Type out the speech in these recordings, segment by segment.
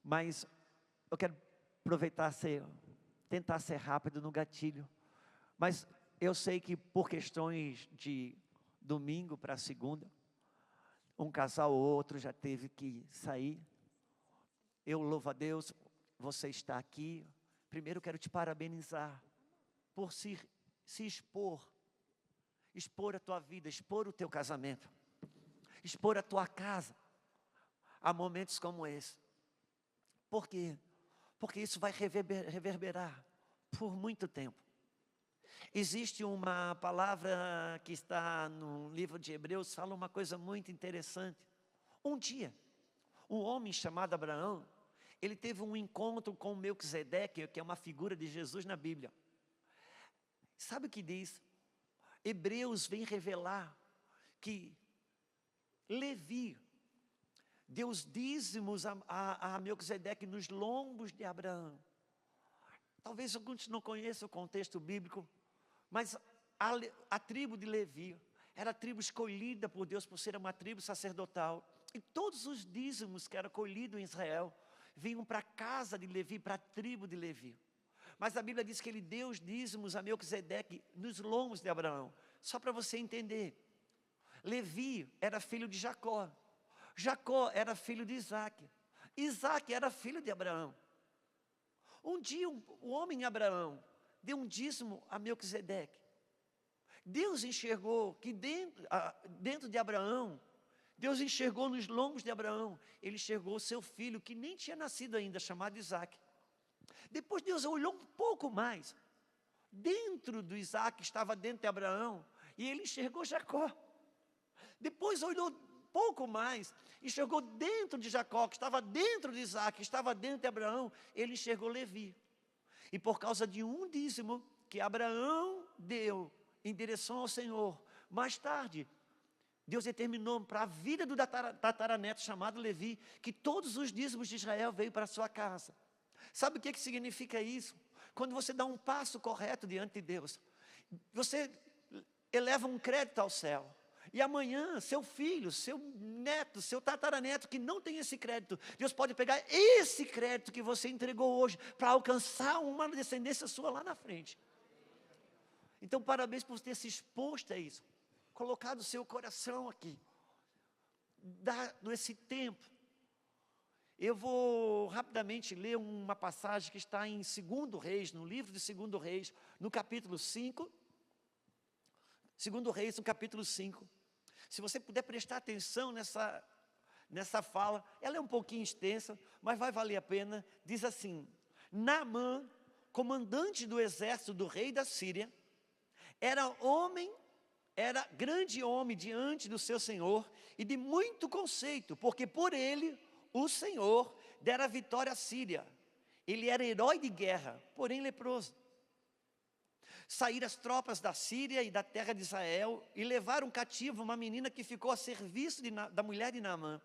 Mas eu quero aproveitar, tentar ser rápido no gatilho. Mas eu sei que por questões de domingo para segunda, um casal ou outro já teve que sair. Eu louvo a Deus, você está aqui. Primeiro eu quero te parabenizar por se expor. Expor a tua vida, expor o teu casamento. Expor a tua casa. Há momentos como esse. Por quê? Porque isso vai reverberar por muito tempo. Existe uma palavra que está no livro de Hebreus, fala uma coisa muito interessante. Um dia, um homem chamado Abraão, ele teve um encontro com Melquisedeque, que é uma figura de Jesus na Bíblia. Sabe o que diz? Hebreus vem revelar que Levi deu os dízimos a Melquisedeque nos lombos de Abraão. Talvez alguns não conheçam o contexto bíblico, mas a tribo de Levi era a tribo escolhida por Deus por ser uma tribo sacerdotal. E todos os dízimos que eram colhidos em Israel vinham para a casa de Levi, para a tribo de Levi. Mas a Bíblia diz que ele deu os dízimos a Melquisedeque nos lombos de Abraão. Só para você entender, Levi era filho de Jacó. Jacó era filho de Isaac. Isaac era filho de Abraão. Um dia o homem Abraão deu um dízimo a Melquisedeque. Deus enxergou que dentro de Abraão, Deus enxergou nos lombos de Abraão, ele enxergou seu filho que nem tinha nascido ainda, chamado Isaac. Depois Deus olhou um pouco mais. Dentro do Isaac estava dentro de Abraão, e ele enxergou Jacó. Depois olhou pouco mais, enxergou dentro de Jacó, que estava dentro de Isaac, que estava dentro de Abraão, ele enxergou Levi. E por causa de um dízimo que Abraão deu em direção ao Senhor, mais tarde, Deus determinou para a vida do tataraneto chamado Levi, que todos os dízimos de Israel veio para a sua casa. Sabe o que significa isso? Quando você dá um passo correto diante de Deus, você eleva um crédito ao céu. E amanhã, seu filho, seu neto, seu tataraneto que não tem esse crédito, Deus pode pegar esse crédito que você entregou hoje para alcançar uma descendência sua lá na frente. Então, parabéns por ter se exposto a isso, colocado o seu coração aqui, dado esse tempo. Eu vou rapidamente ler uma passagem que está em 2 Reis, no livro de 2 Reis, no capítulo 5. 2 Reis, no capítulo 5. Se você puder prestar atenção nessa fala, ela é um pouquinho extensa, mas vai valer a pena. Diz assim: Naamã, comandante do exército do rei da Síria, era grande homem diante do seu senhor e de muito conceito, porque por ele o Senhor dera vitória à Síria. Ele era herói de guerra, porém leproso. Saíram as tropas da Síria e da terra de Israel e levaram cativo uma menina que ficou a serviço da mulher de Naamã.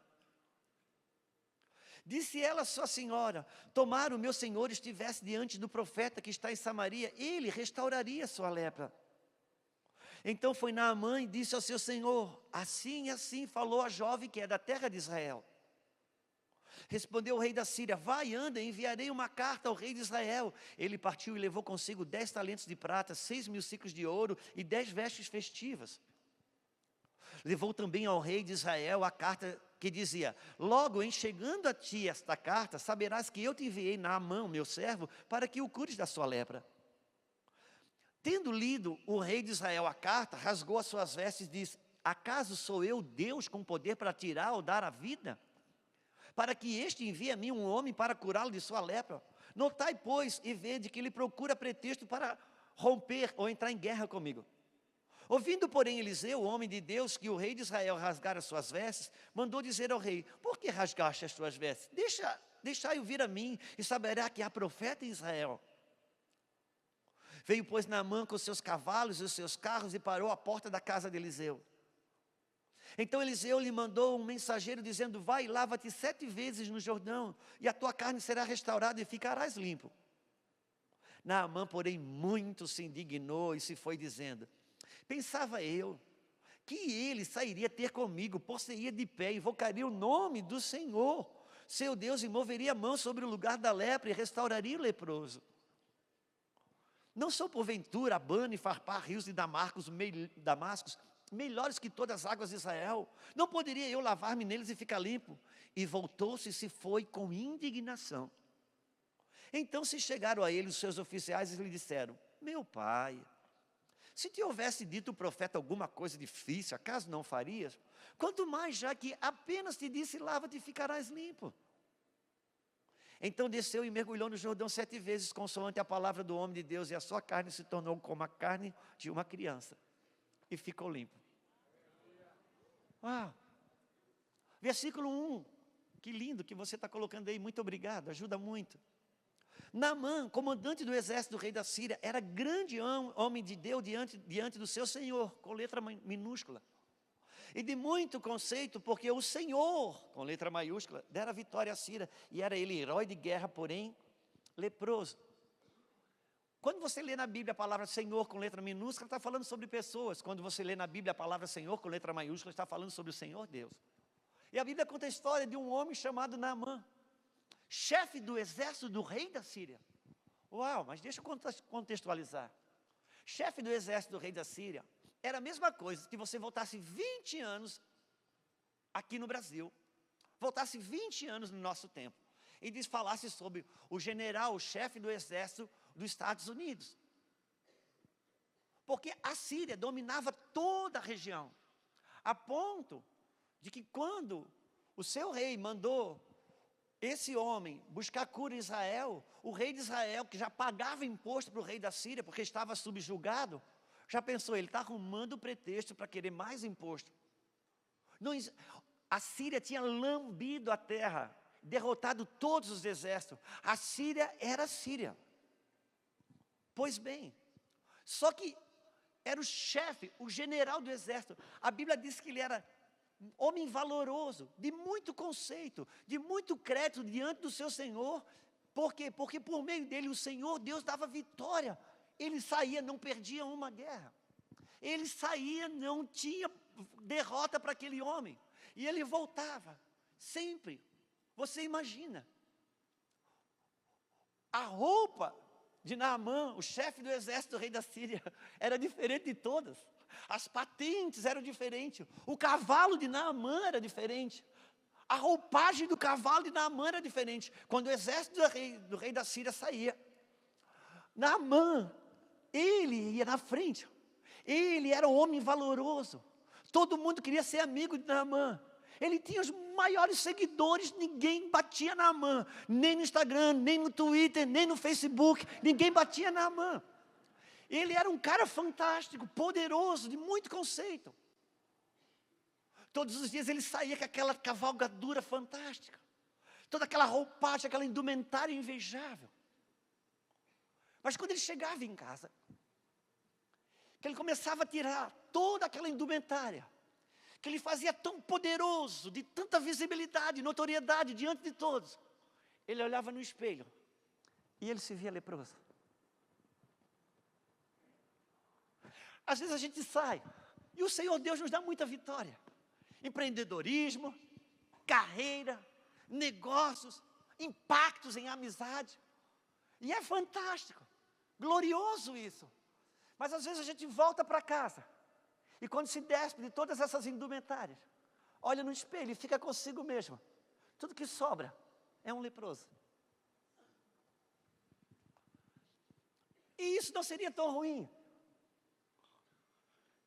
Disse ela à sua senhora: tomara o meu senhor estivesse diante do profeta que está em Samaria, ele restauraria sua lepra. Então foi Naamã e disse ao seu senhor: assim e assim falou a jovem que é da terra de Israel. Respondeu o rei da Síria: vai, anda, enviarei uma carta ao rei de Israel. Ele partiu e levou consigo 10 talentos de prata, 6.000 ciclos de ouro e 10 vestes festivas. Levou também ao rei de Israel a carta que dizia: logo em chegando a ti esta carta, saberás que eu te enviei Naamã, meu servo, para que o cures da sua lepra. Tendo lido o rei de Israel a carta, rasgou as suas vestes e disse: acaso sou eu Deus com poder para tirar ou dar a vida? Para que este envie a mim um homem para curá-lo de sua lepra? Notai, pois, e vede que ele procura pretexto para romper ou entrar em guerra comigo. Ouvindo, porém, Eliseu, o homem de Deus, que o rei de Israel rasgara as suas vestes, mandou dizer ao rei: por que rasgaste as tuas vestes? Deixai-o vir a mim, e saberá que há profeta em Israel. Veio, pois, Naamã com os seus cavalos e os seus carros e parou à porta da casa de Eliseu. Então Eliseu lhe mandou um mensageiro dizendo: vai, lava-te 7 vezes no Jordão, e a tua carne será restaurada e ficarás limpo. Naamã, porém, muito se indignou e se foi dizendo: pensava eu que ele sairia ter comigo, possuía de pé, invocaria o nome do Senhor. seu Deus, e moveria a mão sobre o lugar da lepra e restauraria o leproso. Não são porventura Abana e Farpar, rios de Damascos, melhores que todas as águas de Israel? Não poderia eu lavar-me neles e ficar limpo? E voltou-se e se foi com indignação. Então se chegaram a ele os seus oficiais e lhe disseram: meu pai, se te houvesse dito o profeta alguma coisa difícil, acaso não farias? Quanto mais já que apenas te disse, lava-te e ficarás limpo. Então desceu e mergulhou no Jordão 7 vezes, consoante a palavra do homem de Deus, e a sua carne se tornou como a carne de uma criança, e ficou limpo. Uau! Versículo 1, que lindo que você está colocando aí, muito obrigado, ajuda muito. Naamã, comandante do exército do rei da Síria, era grande homem de Deus diante do seu Senhor, com letra minúscula. E de muito conceito, porque o Senhor, com letra maiúscula, dera vitória à Síria, e era ele herói de guerra, porém leproso. Quando você lê na Bíblia a palavra Senhor com letra minúscula, está falando sobre pessoas. Quando você lê na Bíblia a palavra Senhor com letra maiúscula, está falando sobre o Senhor Deus. E a Bíblia conta a história de um homem chamado Naamã, chefe do exército do rei da Síria. Uau, mas deixa eu contextualizar. Chefe do exército do rei da Síria era a mesma coisa que você voltasse 20 anos aqui no Brasil, voltasse 20 anos no nosso tempo, e falasse sobre o general, o chefe do exército dos Estados Unidos. Porque a Síria dominava toda a região, a ponto de que quando o seu rei mandou esse homem buscar cura em Israel, o rei de Israel, que já pagava imposto para o rei da Síria, porque estava subjugado, já pensou, ele está arrumando pretexto para querer mais imposto. Não, a Síria tinha lambido a terra, derrotado todos os exércitos. A Síria era a Síria. Pois bem, só que era o chefe, o general do exército. A Bíblia diz que ele era homem valoroso, de muito conceito, de muito crédito diante do seu Senhor. Por quê? Porque por meio dele o Senhor, Deus dava vitória. Ele saía, não perdia uma guerra. Ele saía, não tinha derrota para aquele homem. E ele voltava, sempre. Você imagina. A roupa de Naamã, o chefe do exército do rei da Síria, era diferente de todas. As patentes eram diferentes. O cavalo de Naamã era diferente. A roupagem do cavalo de Naamã era diferente. Quando o exército do rei da Síria saía, Naamã, ele ia na frente. Ele era um homem valoroso. Todo mundo queria ser amigo de Naamã. Ele tinha os maiores seguidores, ninguém batia Naamã. Nem no Instagram, nem no Twitter, nem no Facebook, ninguém batia Naamã. Ele era um cara fantástico, poderoso, de muito conceito. Todos os dias ele saía com aquela cavalgadura fantástica. Toda aquela roupagem, aquela indumentária invejável. Mas quando ele chegava em casa, que ele começava a tirar toda aquela indumentária, que ele fazia tão poderoso, de tanta visibilidade, notoriedade diante de todos, ele olhava no espelho e ele se via leproso. Às vezes a gente sai e o Senhor Deus nos dá muita vitória. Empreendedorismo, carreira, negócios, impactos em amizade. E é fantástico, glorioso isso. Mas às vezes a gente volta para casa e quando se despe de todas essas indumentárias, olha no espelho e fica consigo mesmo. Tudo que sobra é um leproso. E isso não seria tão ruim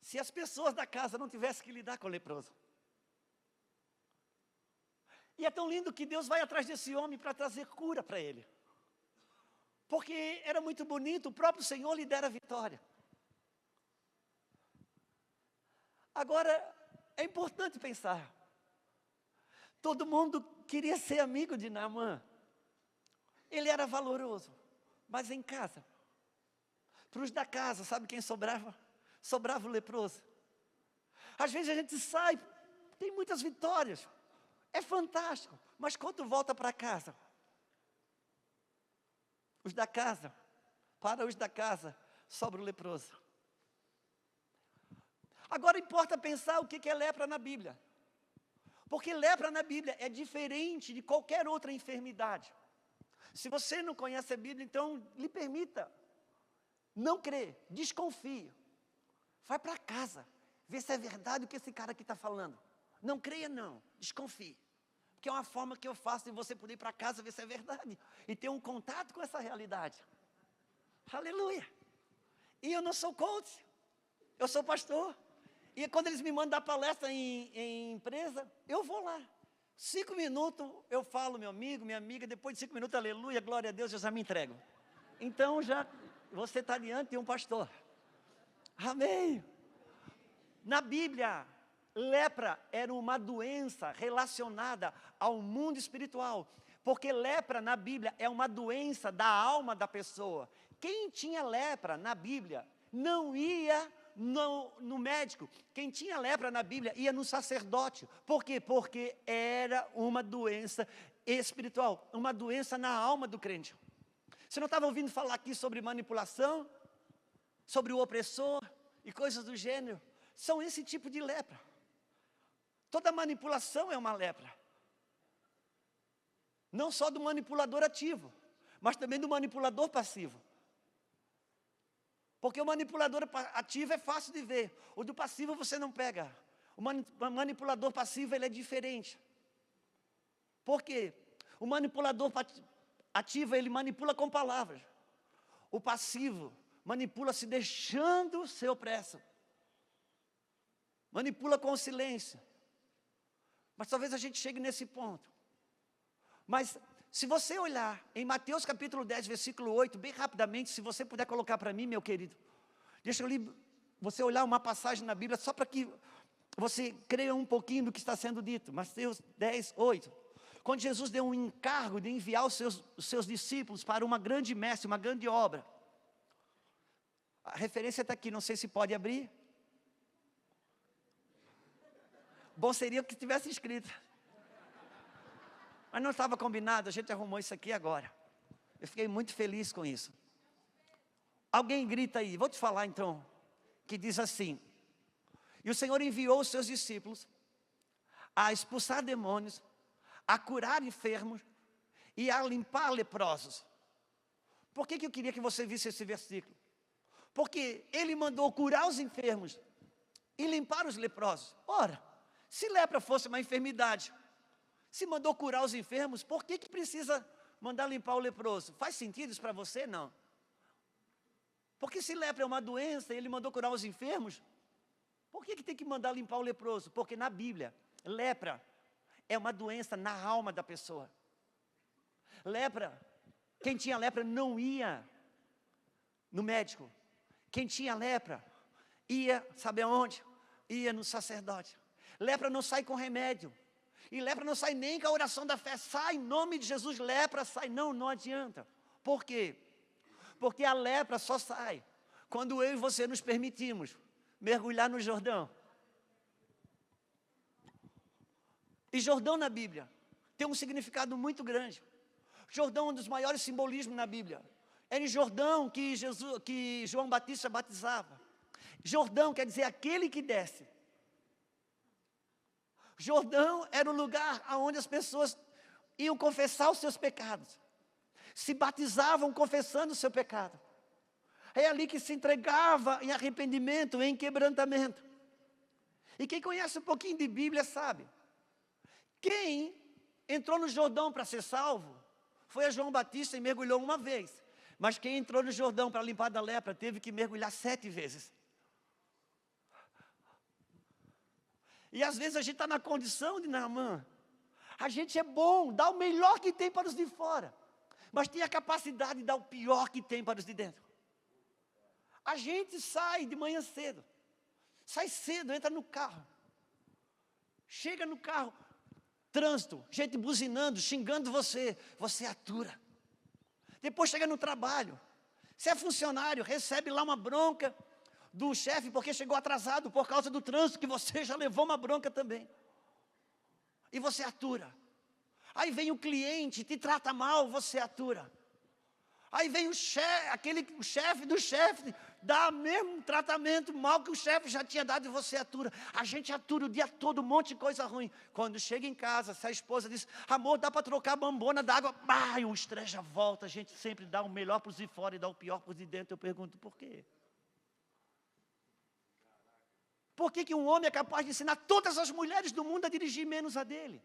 se as pessoas da casa não tivessem que lidar com o leproso. E é tão lindo que Deus vai atrás desse homem para trazer cura para ele. Porque era muito bonito, o próprio Senhor lhe dera a vitória. Agora, é importante pensar. Todo mundo queria ser amigo de Naamã. Ele era valoroso, mas em casa. Para os da casa, sabe quem sobrava? Sobrava o leproso. Às vezes a gente sai, tem muitas vitórias, é fantástico, mas quando volta para casa, os da casa, para os da casa, sobra o leproso. Agora importa pensar o que é lepra na Bíblia. Porque lepra na Bíblia é diferente de qualquer outra enfermidade. Se você não conhece a Bíblia, então lhe permita não crer, desconfie. Vai para casa, vê se é verdade o que esse cara aqui está falando. Não creia não, desconfie. Porque é uma forma que eu faço de você poder ir para casa ver se é verdade. E ter um contato com essa realidade. Aleluia. E eu não sou coach, eu sou pastor. E quando eles me mandam dar palestra em empresa, eu vou lá. 5 minutos eu falo, meu amigo, minha amiga, depois de 5 minutos, aleluia, glória a Deus, eu já me entrego. Então já você está diante de um pastor. Amém. Na Bíblia, lepra era uma doença relacionada ao mundo espiritual. Porque lepra na Bíblia é uma doença da alma da pessoa. Quem tinha lepra na Bíblia não ia no médico. Quem tinha lepra na Bíblia ia no sacerdote. Por quê? Porque era uma doença espiritual, uma doença na alma do crente. Você não estava ouvindo falar aqui sobre manipulação? Sobre o opressor e coisas do gênero? São esse tipo de lepra. Toda manipulação é uma lepra. Não só do manipulador ativo, mas também do manipulador passivo. Porque o manipulador ativo é fácil de ver. O do passivo você não pega. O manipulador passivo ele é diferente. Por quê? O manipulador ativo ele manipula com palavras. O passivo manipula se deixando ser opresso. Manipula com o silêncio. Mas talvez a gente chegue nesse ponto. Mas se você olhar em Mateus capítulo 10, versículo 8, bem rapidamente, se você puder colocar para mim, meu querido. Deixa você olhar uma passagem na Bíblia, só para que você creia um pouquinho do que está sendo dito. Mateus 10, 8. Quando Jesus deu um encargo de enviar os seus discípulos para uma grande messe, uma grande obra. A referência está aqui, não sei se pode abrir. Bom seria que tivesse escrito. Mas não estava combinado, a gente arrumou isso aqui agora. Eu fiquei muito feliz com isso. Alguém grita aí, vou te falar então, que diz assim: e o Senhor enviou os seus discípulos a expulsar demônios, a curar enfermos e a limpar leprosos. Por que eu queria que você visse esse versículo? Porque ele mandou curar os enfermos e limpar os leprosos. Ora, se lepra fosse uma enfermidade, se mandou curar os enfermos, por que precisa mandar limpar o leproso? Faz sentido isso para você? Não. Porque se lepra é uma doença e ele mandou curar os enfermos, por que tem que mandar limpar o leproso? Porque na Bíblia, lepra é uma doença na alma da pessoa. Lepra, quem tinha lepra não ia no médico. Quem tinha lepra ia, sabe aonde? Ia no sacerdote. Lepra não sai com remédio. E lepra não sai nem com a oração da fé. Sai em nome de Jesus, lepra sai. Não adianta. Por quê? Porque a lepra só sai quando eu e você nos permitimos mergulhar no Jordão. E Jordão na Bíblia tem um significado muito grande. Jordão é um dos maiores simbolismos na Bíblia. Era em Jordão que João Batista batizava. Jordão quer dizer aquele que desce. Jordão era o lugar onde as pessoas iam confessar os seus pecados. Se batizavam confessando o seu pecado. É ali que se entregava em arrependimento, em quebrantamento. E quem conhece um pouquinho de Bíblia sabe. Quem entrou no Jordão para ser salvo foi a João Batista e mergulhou uma vez. Mas quem entrou no Jordão para limpar da lepra teve que mergulhar 7 vezes. E às vezes a gente está na condição de Naamã. A gente é bom, dá o melhor que tem para os de fora. Mas tem a capacidade de dar o pior que tem para os de dentro. A gente sai de manhã cedo. Sai cedo, entra no carro. Chega no carro, trânsito, gente buzinando, xingando você. Você atura. Depois chega no trabalho. Você é funcionário, recebe lá uma bronca do chefe porque chegou atrasado por causa do trânsito, que você já levou uma bronca também. E você atura. Aí vem o cliente, te trata mal, você atura. Aí vem o chefe do chefe, dá o mesmo tratamento mal que o chefe já tinha dado e você atura. A gente atura o dia todo, um monte de coisa ruim. Quando chega em casa, se a esposa diz, amor, dá para trocar a bombona d'água, o estresse já volta. A gente sempre dá o melhor para os de fora e dá o pior para os de dentro. Eu pergunto, por quê? Por que um homem é capaz de ensinar todas as mulheres do mundo a dirigir menos a dele?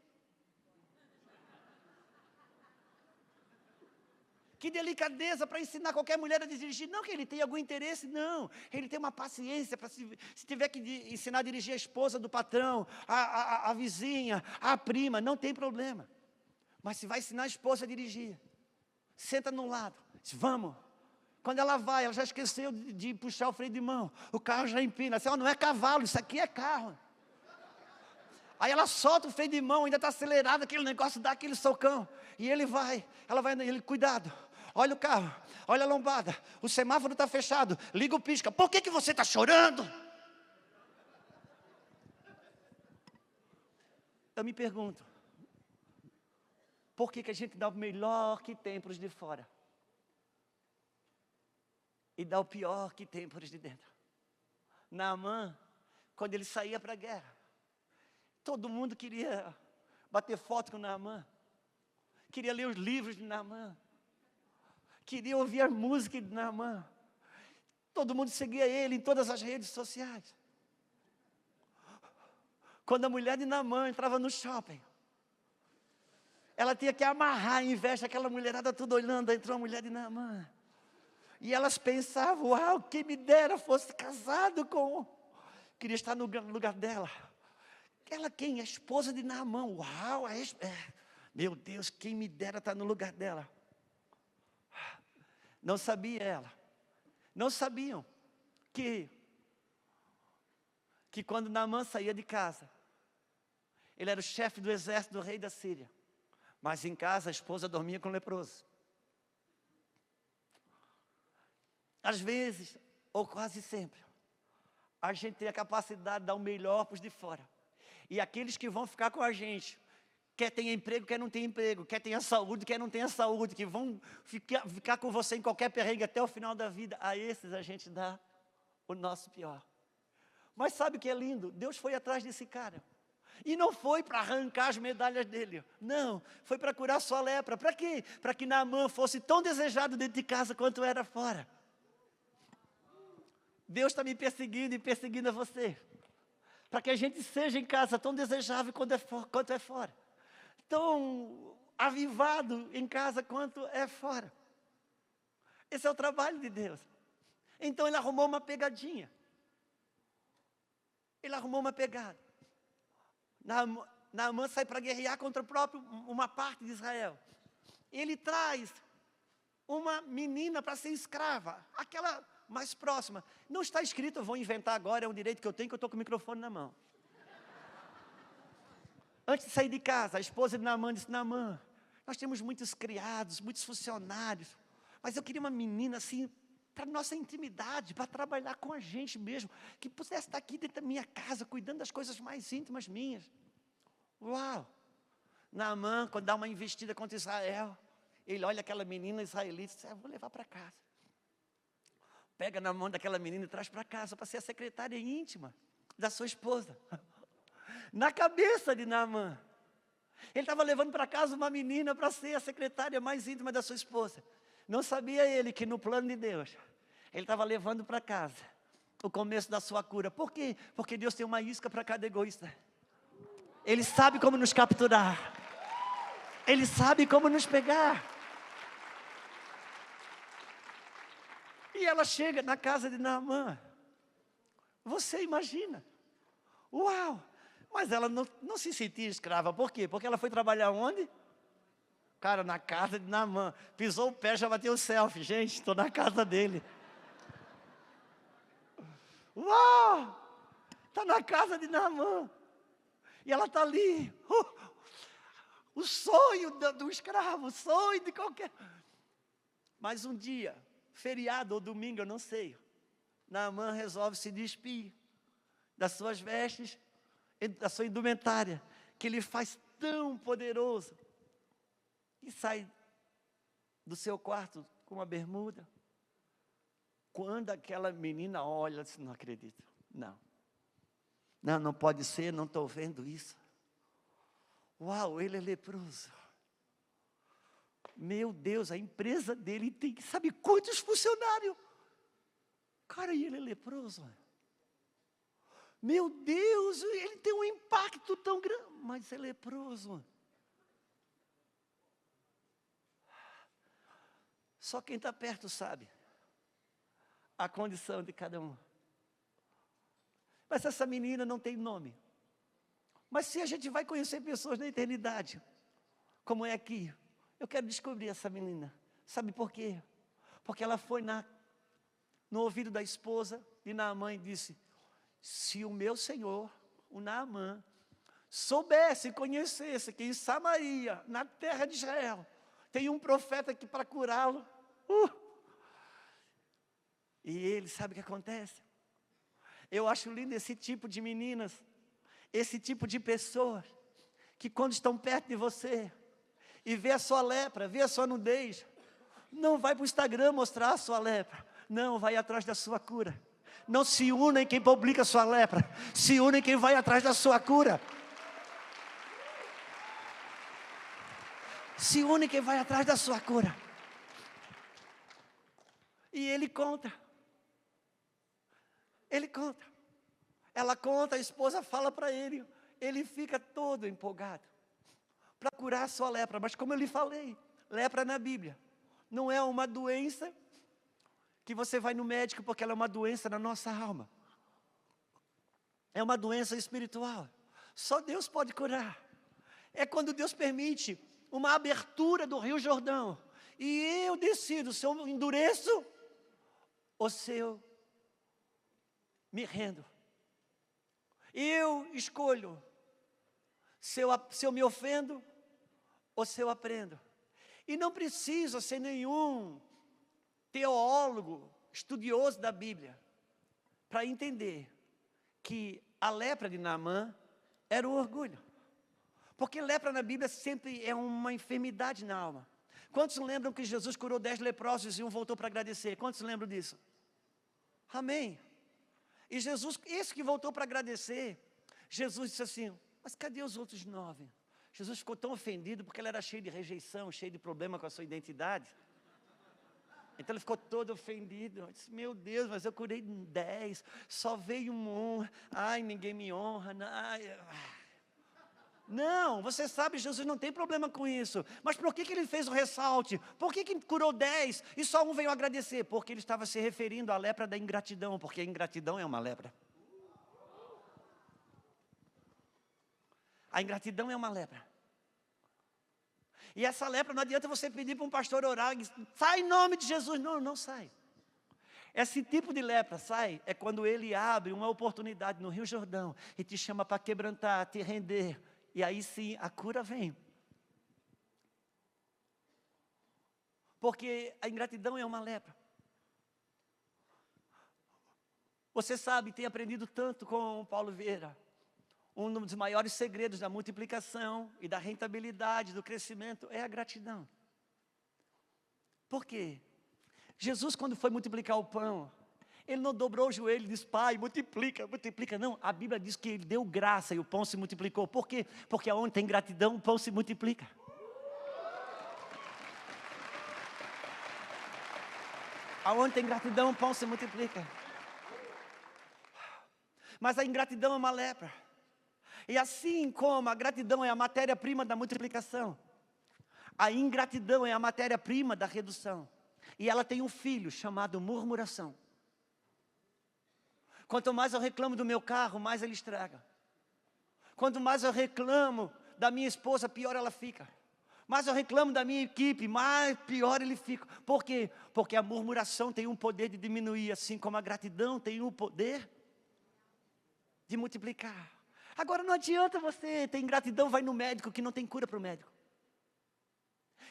Que delicadeza para ensinar qualquer mulher a dirigir. Não que ele tenha algum interesse, não. Ele tem uma paciência para se tiver que ensinar a dirigir a esposa do patrão, a vizinha, a prima, não tem problema. Mas se vai ensinar a esposa a dirigir, senta no lado, diz, vamos. Quando ela vai, ela já esqueceu de puxar o freio de mão. O carro já empina. Assim, não é cavalo, isso aqui é carro. Aí ela solta o freio de mão, ainda está acelerado, aquele negócio dá aquele socão. E ele vai, ele, cuidado. Olha o carro, olha a lombada, o semáforo está fechado, liga o pisca. Por que você está chorando? Eu me pergunto, por que a gente dá o melhor que tem para os de fora? E dá o pior que tem para os de dentro? Naamã, quando ele saía para a guerra, todo mundo queria bater foto com Naamã, queria ler os livros de Naamã, queria ouvir as músicas de Naamã. Todo mundo seguia ele em todas as redes sociais. Quando a mulher de Naamã entrava no shopping, ela tinha que amarrar a inveja, aquela mulherada toda olhando, entrou a mulher de Naamã. E elas pensavam, uau, quem me dera fosse casado com... Queria estar no lugar dela. Ela quem? A esposa de Naamã. Uau, meu Deus, quem me dera estar no lugar dela. Não sabia ela. Não sabiam que quando Naamã saía de casa, ele era o chefe do exército do rei da Síria. Mas em casa a esposa dormia com o leproso. Às vezes, ou quase sempre, a gente tem a capacidade de dar o melhor para os de fora. E aqueles que vão ficar com a gente, quer tenha emprego, quer não tenha emprego, quer tenha saúde, quer não tenha saúde, que vão ficar com você em qualquer perrengue até o final da vida, a esses a gente dá o nosso pior. Mas sabe o que é lindo? Deus foi atrás desse cara. E não foi para arrancar as medalhas dele. Não, foi para curar sua lepra. Para quê? Para que Naamã fosse tão desejado dentro de casa quanto era fora. Deus está me perseguindo e perseguindo a você. Para que a gente seja em casa tão desejável quanto é fora. Tão avivado em casa quanto é fora. Esse é o trabalho de Deus. Então ele arrumou uma pegada. Naamã sai para guerrear contra uma parte de Israel. Ele traz uma menina para ser escrava, aquela mais próxima. Não está escrito, eu vou inventar agora, é um direito que eu tenho, que eu estou com o microfone na mão. Antes de sair de casa, a esposa de Naamã disse, Naamã, nós temos muitos criados, muitos funcionários, mas eu queria uma menina assim, para nossa intimidade, para trabalhar com a gente mesmo, que pudesse estar aqui dentro da minha casa, cuidando das coisas mais íntimas minhas. Uau! Naamã, quando dá uma investida contra Israel, ele olha aquela menina israelita e diz, vou levar para casa. Pega na mão daquela menina e traz para casa, para ser a secretária íntima da sua esposa. Na cabeça de Naamã, ele estava levando para casa uma menina para ser a secretária mais íntima da sua esposa. Não sabia ele que no plano de Deus, ele estava levando para casa o começo da sua cura. Por quê? Porque Deus tem uma isca para cada egoísta. Ele sabe como nos capturar. Ele sabe como nos pegar. E ela chega na casa de Naamã. Você imagina. Uau! Mas ela não se sentia escrava. Por quê? Porque ela foi trabalhar onde? Cara, na casa de Naamã. Pisou o pé, já bateu o selfie. Gente, estou na casa dele. Uau! Está na casa de Naamã. E ela está ali. O sonho do escravo, o sonho de qualquer... Mas um dia, feriado ou domingo, eu não sei, Naamã resolve se despir das suas vestes, da sua indumentária, que ele faz tão poderoso, e sai do seu quarto com uma bermuda. Quando aquela menina olha, ela disse, não acredito, não pode ser, não estou vendo isso. Uau, ele é leproso. Meu Deus, a empresa dele tem, sabe quantos funcionários? Cara, e ele é leproso. Meu Deus, ele tem um impacto tão grande, mas é leproso. Só quem está perto sabe a condição de cada um. Mas essa menina não tem nome. Mas se a gente vai conhecer pessoas na eternidade, como é aqui, eu quero descobrir essa menina. Sabe por quê? Porque ela foi no ouvido da esposa de Naamã e disse, se o meu senhor, o Naamã, soubesse, conhecesse que em Samaria, na terra de Israel, tem um profeta aqui para curá-lo. E ele, sabe o que acontece? Eu acho lindo esse tipo de meninas, esse tipo de pessoas, que quando estão perto de você, e vê a sua lepra, vê a sua nudez, não vai para o Instagram mostrar a sua lepra, não, vai atrás da sua cura. Não se une em quem publica a sua lepra, se une em quem vai atrás da sua cura. Se une em quem vai atrás da sua cura. E ele conta. Ela conta, a esposa fala para ele. Ele fica todo empolgado para curar a sua lepra. Mas como eu lhe falei, lepra na Bíblia não é uma doença que você vai no médico porque ela é uma doença na nossa alma. É uma doença espiritual. Só Deus pode curar. É quando Deus permite uma abertura do Rio Jordão. E eu decido se eu endureço ou se eu me rendo. Eu escolho se eu me ofendo ou se eu aprendo. E não precisa ser nenhum teólogo, estudioso da Bíblia, para entender que a lepra de Naamã era o orgulho. Porque lepra na Bíblia sempre é uma enfermidade na alma. Quantos lembram que Jesus curou 10 leprosos e um voltou para agradecer? Quantos lembram disso? Amém. E Jesus, esse que voltou para agradecer, Jesus disse assim, mas cadê os outros 9? Jesus ficou tão ofendido porque ele era cheio de rejeição, cheio de problema com a sua identidade. Então ele ficou todo ofendido. Eu disse, meu Deus, mas eu curei 10, só veio um. Ai, ninguém me honra. Não, você sabe, Jesus não tem problema com isso. Mas por que ele fez o ressalte? Por que curou 10 e só um veio agradecer? Porque ele estava se referindo à lepra da ingratidão, porque a ingratidão é uma lepra. A ingratidão é uma lepra. E essa lepra, não adianta você pedir para um pastor orar, sai em nome de Jesus. Não, não sai. Esse tipo de lepra sai, é quando ele abre uma oportunidade no Rio Jordão e te chama para quebrantar, te render. E aí sim, a cura vem. Porque a ingratidão é uma lepra. Você sabe, tem aprendido tanto com o Paulo Vieira. Um dos maiores segredos da multiplicação e da rentabilidade, do crescimento, é a gratidão. Por quê? Jesus, quando foi multiplicar o pão, ele não dobrou o joelho e disse, Pai, multiplica, multiplica. Não, a Bíblia diz que ele deu graça e o pão se multiplicou. Por quê? Porque onde tem gratidão, o pão se multiplica. Aonde tem gratidão, o pão se multiplica. Mas a ingratidão é uma lepra. E assim como a gratidão é a matéria-prima da multiplicação, a ingratidão é a matéria-prima da redução. E ela tem um filho chamado murmuração. Quanto mais eu reclamo do meu carro, mais ele estraga. Quanto mais eu reclamo da minha esposa, pior ela fica. Mais eu reclamo da minha equipe, mais pior ele fica. Por quê? Porque a murmuração tem um poder de diminuir, assim como a gratidão tem o poder de multiplicar. Agora não adianta você ter ingratidão, vai no médico que não tem cura para o médico.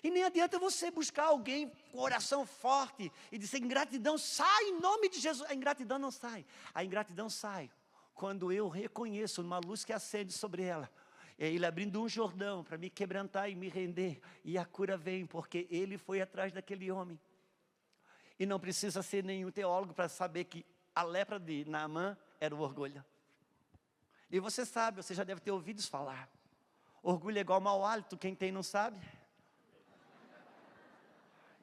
E nem adianta você buscar alguém com oração forte e dizer ingratidão, sai em nome de Jesus. A ingratidão não sai. A ingratidão sai quando eu reconheço uma luz que acende sobre ela. É ele abrindo um Jordão para me quebrantar e me render. E a cura vem porque ele foi atrás daquele homem. E não precisa ser nenhum teólogo para saber que a lepra de Naamã era o orgulho. E você sabe, você já deve ter ouvido isso falar. Orgulho é igual mau hálito, quem tem não sabe.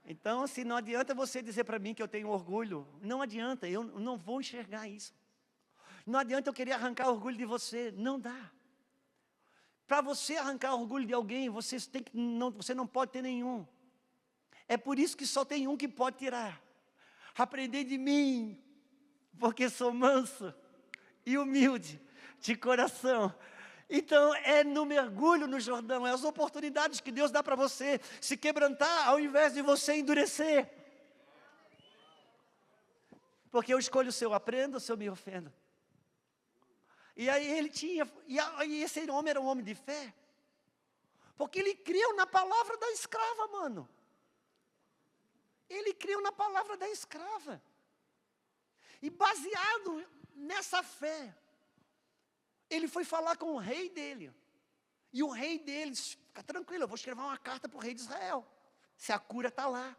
Então, assim, não adianta você dizer para mim que eu tenho orgulho. Não adianta, eu não vou enxergar isso. Não adianta eu querer arrancar orgulho de você, não dá. Para você arrancar orgulho de alguém, você não pode ter nenhum. É por isso que só tem um que pode tirar. Aprendei de mim, porque sou manso e humilde de coração. Então é no mergulho no Jordão, é as oportunidades que Deus dá para você se quebrantar ao invés de você endurecer. Porque eu escolho se eu aprendo ou se eu me ofendo. E aí ele tinha, e esse homem era um homem de fé. Porque ele creu na palavra da escrava, mano. Ele creu na palavra da escrava. E baseado nessa fé, ele foi falar com o rei dele. E o rei dele disse, fica tranquilo, eu vou escrever uma carta para o rei de Israel. Se a cura está lá.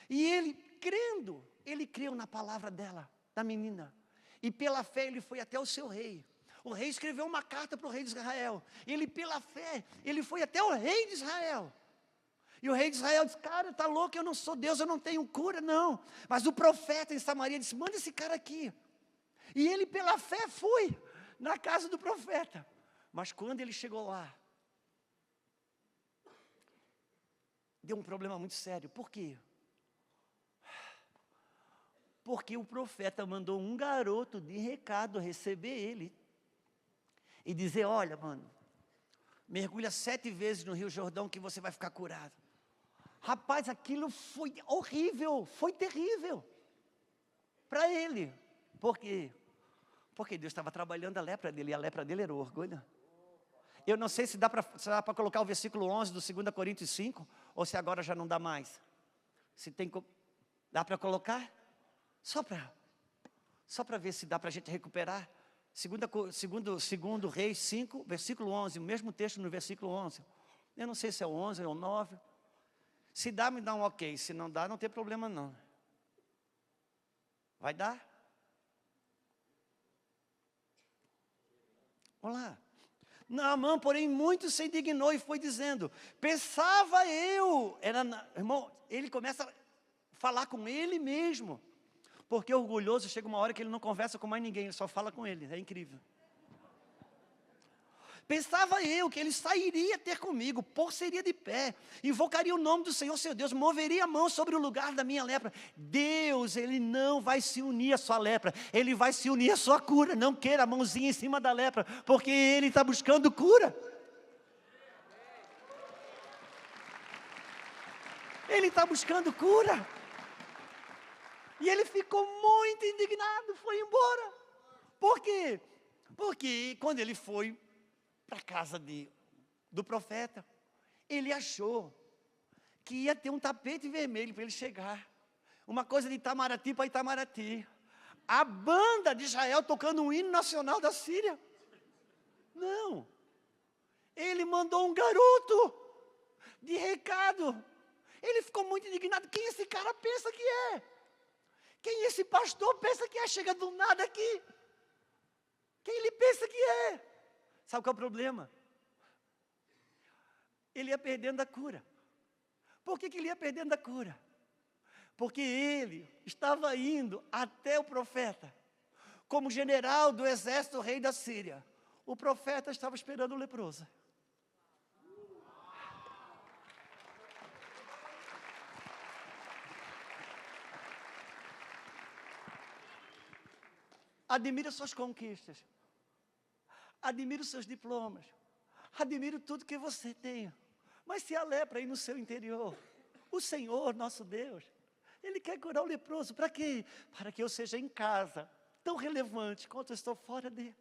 E ele, crendo, ele creu na palavra dela, da menina. E pela fé ele foi até o seu rei. O rei escreveu uma carta para o rei de Israel. Ele, pela fé, ele foi até o rei de Israel. E o rei de Israel disse, cara, está louco, eu não sou Deus, eu não tenho cura, não. Mas o profeta em Samaria disse, manda esse cara aqui. E ele, pela fé, foi na casa do profeta. Mas quando ele chegou lá, deu um problema muito sério. Por quê? Porque o profeta mandou um garoto de recado receber ele. E dizer, olha, mano, mergulha 7 vezes no Rio Jordão que você vai ficar curado. Rapaz, aquilo foi horrível, foi terrível para ele. Por quê? Porque Deus estava trabalhando a lepra dele, e a lepra dele era o orgulho. Eu não sei se dá para colocar o versículo 11 do 2 Coríntios 5, ou se agora já não dá mais. Se tem, dá para colocar? Só para ver se dá para a gente recuperar. Segundo Reis 5, versículo 11, o mesmo texto no versículo 11. Eu não sei se é o 11 ou o 9. Se dá, me dá um ok. Se não dá, não tem problema não. Vai dar? Vamos lá. Naamã, porém, muito se indignou e foi dizendo, pensava eu. Irmão, ele começa a falar com ele mesmo. Porque orgulhoso, chega uma hora que ele não conversa com mais ninguém, ele só fala com ele, é incrível. Pensava eu que ele sairia ter comigo, pôr-seria de pé, invocaria o nome do Senhor, seu Deus, moveria a mão sobre o lugar da minha lepra. Deus, Ele não vai se unir à sua lepra, Ele vai se unir à sua cura. Não queira a mãozinha em cima da lepra, porque Ele está buscando cura. Ele está buscando cura. E ele ficou muito indignado, foi embora. Por quê? Porque quando ele foi para a casa do profeta, ele achou que ia ter um tapete vermelho para ele chegar. Uma coisa de Itamaraty para Itamaraty. A banda de Israel tocando um hino nacional da Síria. Não. Ele mandou um garoto de recado. Ele ficou muito indignado. Quem esse cara pensa que é? Quem esse pastor pensa que é? Chega do nada aqui. Quem ele pensa que é? Sabe qual é o problema? Ele ia perdendo a cura. Por que ele ia perdendo a cura? Porque ele estava indo até o profeta, como general do exército rei da Síria. O profeta estava esperando o leproso. Admira suas conquistas. Admira os seus diplomas. Admiro tudo que você tem. Mas se a lepra aí no seu interior, o Senhor, nosso Deus, Ele quer curar o leproso. Para quê? Para que eu seja em casa tão relevante quanto eu estou fora dele.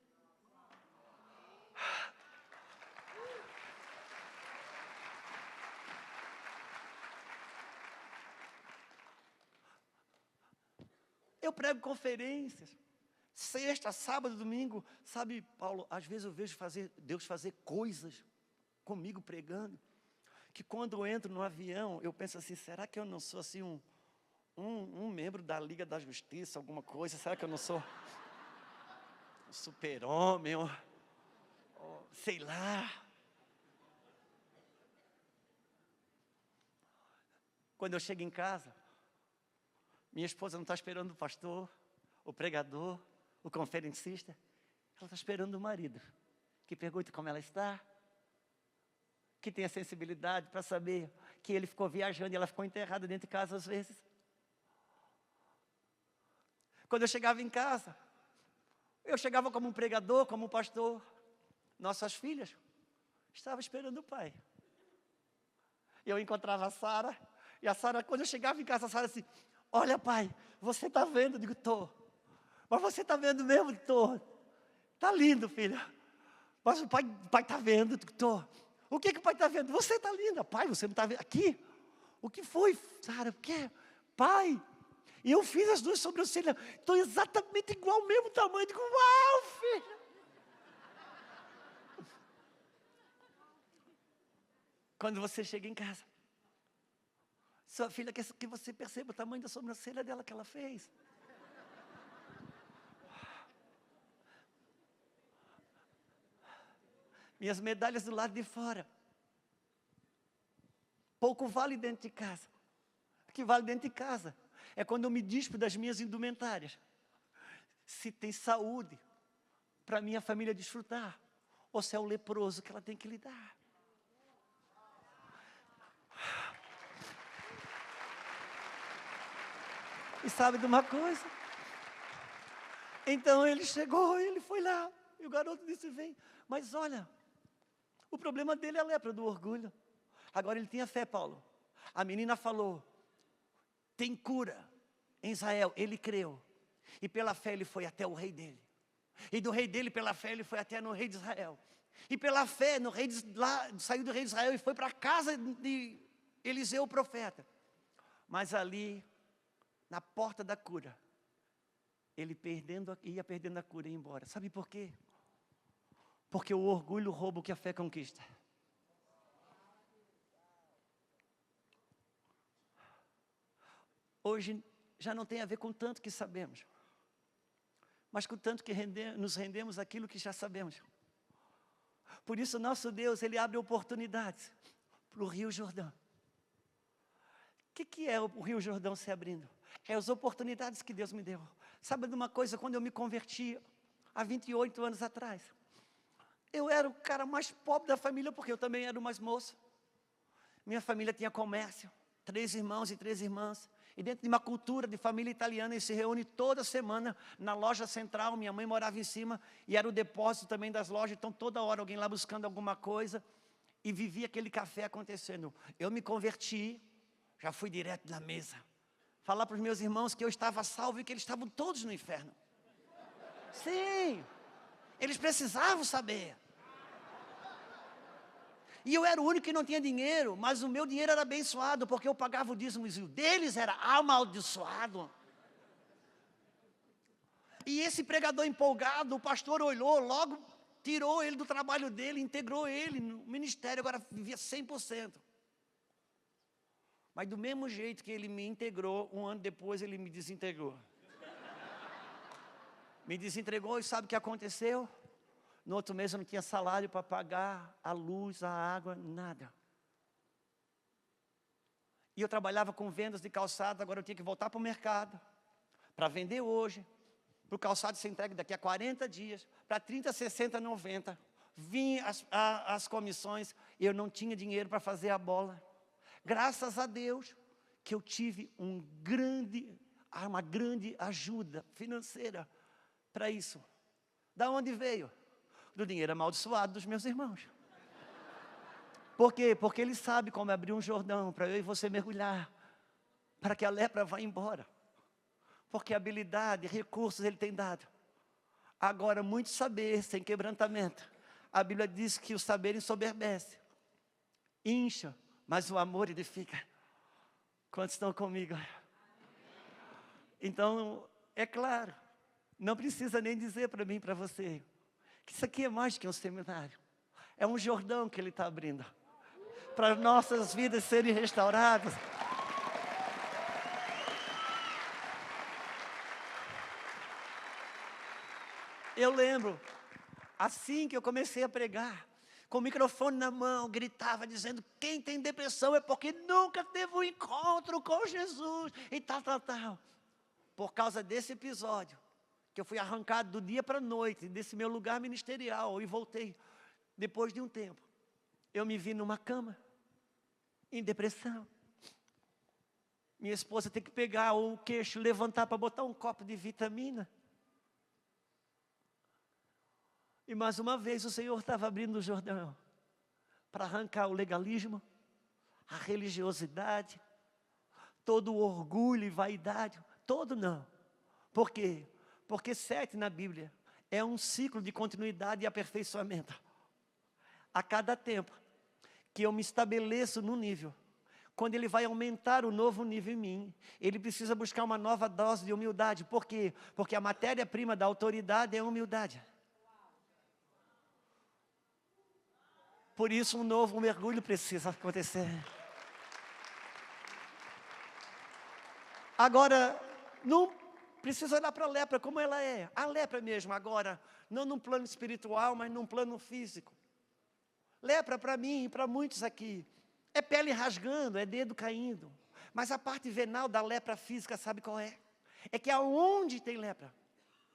Eu prego conferências. Sexta, sábado, domingo. Sabe, Paulo, às vezes eu vejo Deus fazer coisas comigo pregando, que quando eu entro no avião, eu penso assim, será que eu não sou assim um membro da Liga da Justiça, alguma coisa. Será que eu não sou um super-homem? Sei lá. Quando eu chego em casa, minha esposa não está esperando o pastor, o pregador, o conferencista. Ela está esperando o marido, que pergunte como ela está, que tenha sensibilidade para saber que ele ficou viajando e ela ficou enterrada dentro de casa às vezes. Quando eu chegava em casa, eu chegava como um pregador, como um pastor. Nossas filhas estavam esperando o pai. Eu encontrava a Sara, e a Sara, quando eu chegava em casa, a Sara assim, olha pai, você está vendo? Eu digo, estou. Mas você está vendo mesmo? Estou. Está lindo, filha. Mas o pai está vendo? Estou. O que o pai está vendo? Você está linda. Pai, você não está vendo? Aqui? O que foi, Sara? O que? Pai, eu fiz as duas sobrancelhas. Estou exatamente igual, o mesmo tamanho. Digo, uau, filha. Quando você chega em casa, sua filha quer que você perceba o tamanho da sobrancelha dela que ela fez. Minhas medalhas do lado de fora. Pouco vale dentro de casa. O que vale dentro de casa é quando eu me dispo das minhas indumentárias. Se tem saúde para minha família desfrutar, ou se é o leproso que ela tem que lidar. E sabe de uma coisa? Então ele chegou, ele foi lá, e o garoto disse, vem. Mas olha, o problema dele é a lepra do orgulho. Agora ele tinha fé, Paulo. A menina falou, tem cura em Israel. Ele creu. E pela fé ele foi até o rei dele. E do rei dele, pela fé, ele foi até no rei de Israel. E pela fé, saiu do rei de Israel e foi para a casa de Eliseu, o profeta. Mas ali, na porta da cura, ele ia perdendo a cura e ia embora. Sabe por quê? Porque o orgulho rouba o que a fé conquista. Hoje já não tem a ver com tanto que sabemos, mas com tanto que nos rendemos àquilo que já sabemos. Por isso nosso Deus, Ele abre oportunidades para o Rio Jordão. O que é o Rio Jordão se abrindo? É as oportunidades que Deus me deu. Sabe de uma coisa, quando eu me converti, há 28 anos atrás, eu era o cara mais pobre da família, porque eu também era o mais moço. Minha família tinha comércio, 3 irmãos e 3 irmãs. E dentro de uma cultura de família italiana, eles se reúnem toda semana na loja central. Minha mãe morava em cima e era o depósito também das lojas. Então toda hora alguém lá buscando alguma coisa. E vivia aquele café acontecendo. Eu me converti, já fui direto na mesa. Falar para os meus irmãos que eu estava salvo e que eles estavam todos no inferno. Sim, eles precisavam saber. E eu era o único que não tinha dinheiro, mas o meu dinheiro era abençoado, porque eu pagava o dízimo e o deles era amaldiçoado. E esse pregador empolgado, o pastor olhou, logo tirou ele do trabalho dele, integrou ele no ministério, agora vivia 100%. Mas do mesmo jeito que ele me integrou, um ano depois ele me desintegrou. Me desentregou e sabe o que aconteceu? No outro mês eu não tinha salário para pagar a luz, a água, nada. E eu trabalhava com vendas de calçado, agora eu tinha que voltar para o mercado, para vender hoje, para o calçado ser entregue daqui a 40 dias, para 30, 60, 90. Vinham as comissões e eu não tinha dinheiro para fazer a bola. Graças a Deus que eu tive uma grande ajuda financeira para isso. Da onde veio? Do dinheiro amaldiçoado dos meus irmãos. Por quê? Porque ele sabe como abrir um Jordão para eu e você mergulhar, para que a lepra vá embora. Porque habilidade, recursos ele tem dado. Agora, muito saber sem quebrantamento. A Bíblia diz que o saber ensoberbece, incha, mas o amor edifica. Quantos estão comigo? Então, é claro, não precisa nem dizer para mim e para você, que isso aqui é mais que um seminário. É um Jordão que Ele está abrindo, para nossas vidas serem restauradas. Eu lembro, assim que eu comecei a pregar, com o microfone na mão, gritava dizendo, quem tem depressão é porque nunca teve um encontro com Jesus, e tal. Por causa desse episódio, que eu fui arrancado do dia para a noite, desse meu lugar ministerial, e voltei, depois de um tempo, eu me vi numa cama, em depressão. Minha esposa tem que pegar o queixo, levantar para botar um copo de vitamina. E mais uma vez o Senhor estava abrindo o Jordão para arrancar o legalismo, a religiosidade, todo o orgulho e vaidade, todo não. Por quê? Porque 7 na Bíblia é um ciclo de continuidade e aperfeiçoamento. A cada tempo que eu me estabeleço no nível, quando Ele vai aumentar o novo nível em mim, Ele precisa buscar uma nova dose de humildade. Por quê? Porque a matéria-prima da autoridade é a humildade. Por isso um novo mergulho precisa acontecer. Agora, não precisa olhar para a lepra como ela é. A lepra mesmo, agora, não num plano espiritual, mas num plano físico. Lepra para mim e para muitos aqui, é pele rasgando, é dedo caindo. Mas a parte venal da lepra física, sabe qual é? É que aonde tem lepra,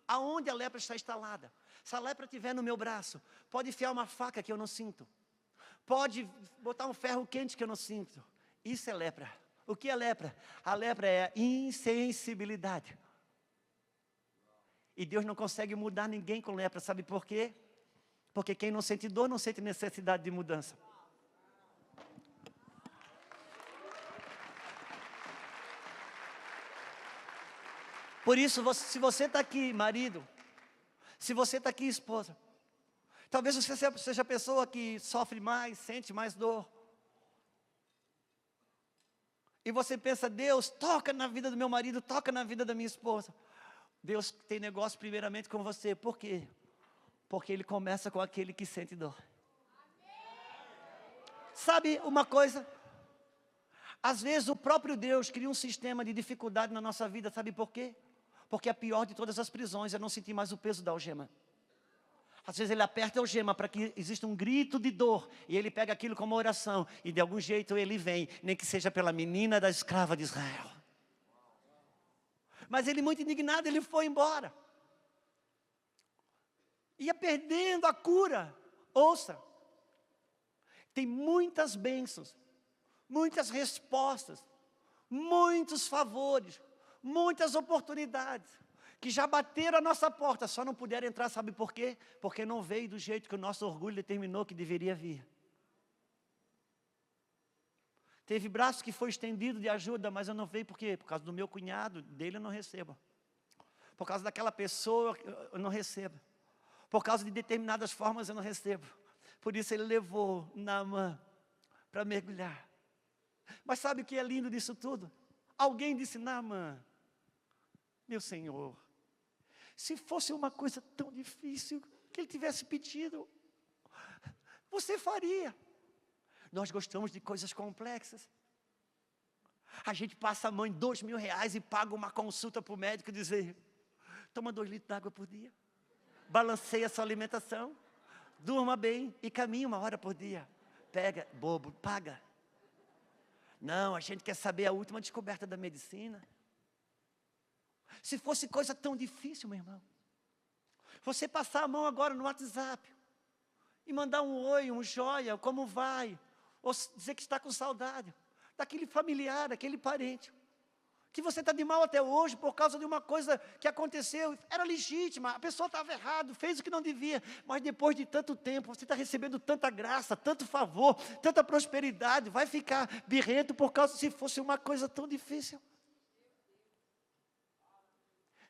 aonde a lepra está instalada, se a lepra estiver no meu braço, pode enfiar uma faca que eu não sinto. Pode botar um ferro quente que eu não sinto. Isso é lepra. O que é lepra? A lepra é a insensibilidade. E Deus não consegue mudar ninguém com lepra. Sabe por quê? Porque quem não sente dor, não sente necessidade de mudança. Por isso, se você está aqui, marido, se você está aqui, esposa, talvez você seja a pessoa que sofre mais, sente mais dor. E você pensa, Deus, toca na vida do meu marido, toca na vida da minha esposa. Deus tem negócio primeiramente com você. Por quê? Porque Ele começa com aquele que sente dor. Sabe uma coisa? Às vezes o próprio Deus cria um sistema de dificuldade na nossa vida. Sabe por quê? Porque a pior de todas as prisões é não sentir mais o peso da algema. Às vezes Ele aperta a algema para que exista um grito de dor. E Ele pega aquilo como oração. E de algum jeito Ele vem, nem que seja pela menina da escrava de Israel. Mas Ele, muito indignado, Ele foi embora. Ia perdendo a cura. Ouça, tem muitas bênçãos, muitas respostas, muitos favores, muitas oportunidades, que já bateram a nossa porta, só não puderam entrar, sabe por quê? Porque não veio do jeito que o nosso orgulho determinou que deveria vir. Teve braço que foi estendido de ajuda, mas eu não veio por quê? Por causa do meu cunhado, dele eu não recebo. Por causa daquela pessoa, eu não recebo. Por causa de determinadas formas eu não recebo. Por isso Ele levou Naamã para mergulhar. Mas sabe o que é lindo disso tudo? Alguém disse, Naamã, meu Senhor, se fosse uma coisa tão difícil que Ele tivesse pedido, você faria. Nós gostamos de coisas complexas. A gente passa a mão em R$2.000 e paga uma consulta para o médico e dizer, toma 2 litros d'água por dia, balanceia a sua alimentação, durma bem e caminhe 1 hora por dia. Pega, bobo, paga. Não, a gente quer saber a última descoberta da medicina. Se fosse coisa tão difícil, meu irmão, você passar a mão agora no WhatsApp e mandar um oi, um joia, como vai? Ou dizer que está com saudade daquele familiar, daquele parente, que você está de mal até hoje por causa de uma coisa que aconteceu, era legítima, a pessoa estava errada, fez o que não devia, mas depois de tanto tempo, você está recebendo tanta graça, tanto favor, tanta prosperidade, vai ficar birrento por causa se fosse uma coisa tão difícil.